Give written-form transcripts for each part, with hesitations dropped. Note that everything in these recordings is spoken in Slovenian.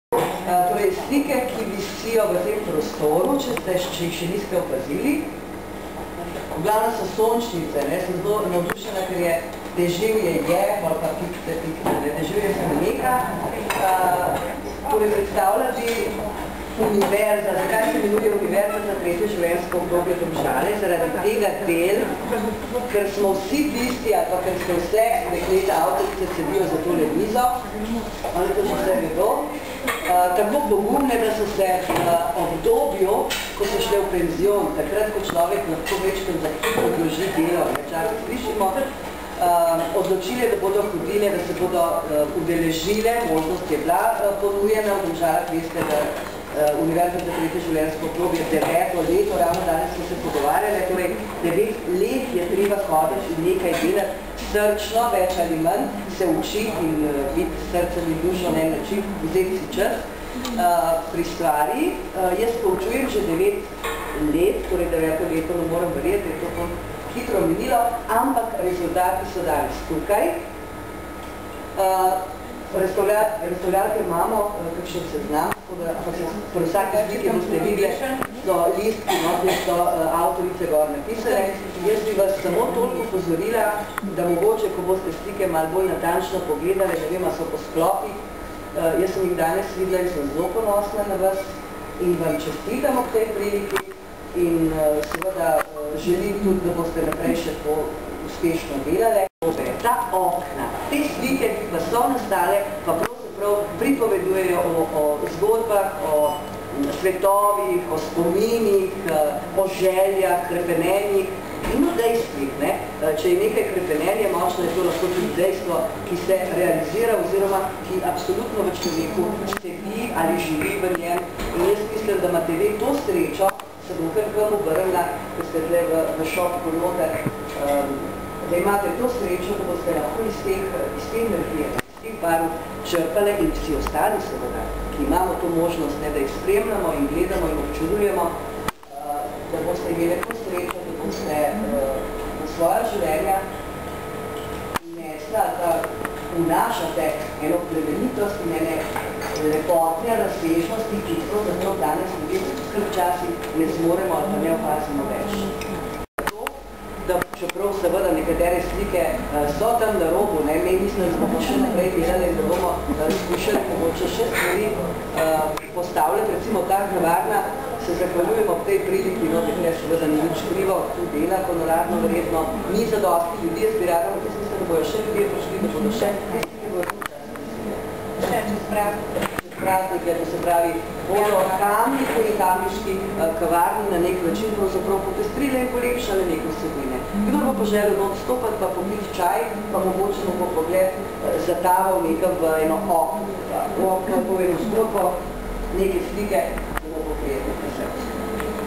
Torej, slike, ki visijo v tem prostoru, če jih še niste opazili, v glavnem so sončnice, sem zelo navdušena, ker je deževje ali pa deževje Semeneka, torej predstavlja bi univerza. Zakaj se imenuje univerza za tretje življenjsko obdobje Domžale? Zaradi tega del, ker smo vsi tisti, ali pa ker smo vse dekleta avtorice sedijo za tole mizo, ali to že vse vedo, tako pogumne, da so se obdobju, ko so šli v penzion, takrat, ko človek lahko večkrat odloži delo, včasih slišimo, odločile, da bodo hodile, da se bodo udeležile, možnost je bila ponujena v Domžalah, veste, da Univerza za tretje življenjsko obdobje 9. leto, ravno danes smo se pogovarjali, torej 9 let je treba hoditi in nekaj delati srčno, več ali manj, se učiti in biti srcem in dušo na en način, vzeti si čas pri stvari. Jaz poučujem že 9 let, torej 9. leto, ne moram verjeti, je to hitro minilo, ampak rezultati so danes tukaj. Restaurator imamo, kakšen seznam, ampak po vsake slike boste videli, so listki, kjer so avtorice gor napisane. Jaz bi vas samo toliko upozorila, da mogoče, ko boste slike malo bolj natančno pogledali, ne vem, so po sklopih. Jaz sem jih danes videla in sem zelo ponosna na vas in vam čestitamo k tej priliki in seveda želim tudi, da boste naprej še to uspešno delali. Ta okna, te slike, ki pa so nastale, pa pravzaprav pripovedujejo o zgodbah, o svetovih, o spominih, o željah, krepenenjih in o dejstvih. Če je nekaj krepenenje močno, je to lahko tudi dejstvo, ki se realizira oziroma ki absolutno v človeku sedi ali živi v njem. In jaz mislim, da imate vi to srečo, se bom kar vam obrnila, ko ste tle v šoku noter, da imate to srečo, da boste lahko iz te energije, iz teh barv črpale in vsi ostali seveda, ki imamo to možnost, da jih spremljamo in gledamo in občudujemo, da boste imeli to srečo, da boste v svoja življenja nesla, da vnašate eno plemenitost in ene lepotne razsežnosti, ki pravzaprav danes ljudje včasih ne zmoremo ali pa ne opazimo več. Da čeprav seveda nekatere slike so tam na robu, mi mislim, da smo pa še naprej delali, da bomo skušali mogoče še stvari postavljati, recimo ta kavarna, se zahvaljujemo v tej priliki, no, da seveda ni nič krivo, tu dela honorarno verjetno, ni za dosti ljudi, jaz bi rada, jaz mislim, da bojo še ljudje prišli, da bodo še čez praznike, da se pravi, bodo kamniki in kamniški kavarni na nek način pravzaprav popestrile in polepšale neke vsebine. Kdo bo poželil odstopati, pa popiti čaj, pa mogoče bo pogled zataval nekam v eno okno. V okno bo eno zgodbo, neke slike, da bo prijetno prišel.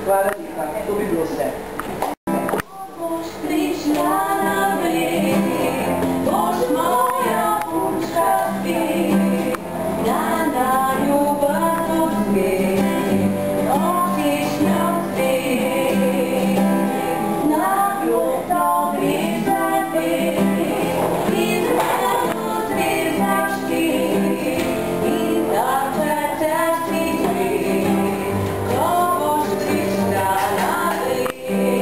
Hvala lepa, to bi bilo vse. Boš prišla na breg, boš moja punčka spet, na ljubav odspet, otiš na spet, na groto gre za pet, in zrano zvezaš ti, in začetaš ti svet, ko boš prišla na breg,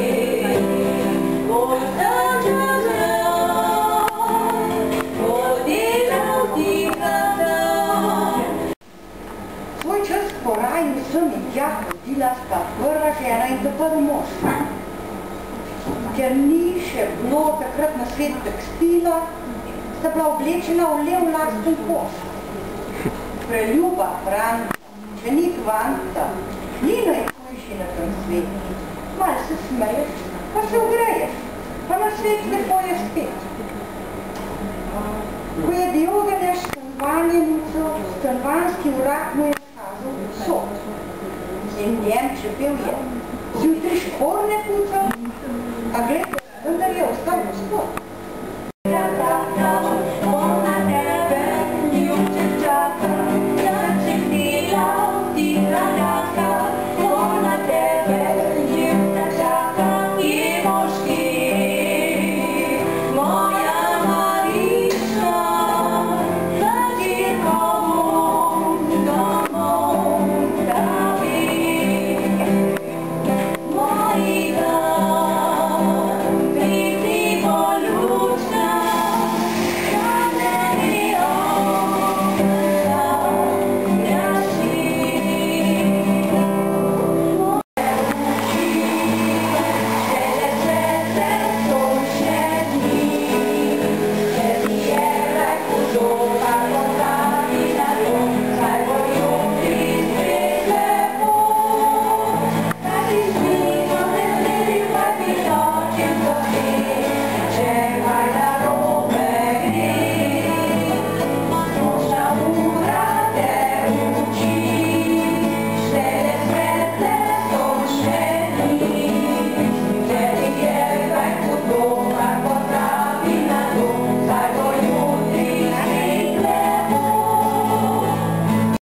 boš začel podiral ti po raju sem in tja hodila sta prva žena in ta prvi mož. Ker ni še bilo takrat na svet tekstila, sta bila oblečena v lev lasten kost. Preljuba Franca, ženik Vanca, ni najhujši na tem svetu. Malo se smeješ, pa se ugreješ, pa na svet lepo je spet. Ko je Diogenes stanovanjenico, stanovanski vrak mu je sod. In njem čepel je. Zjutraj škorne pucal, a glede, vendar je ostal gospod.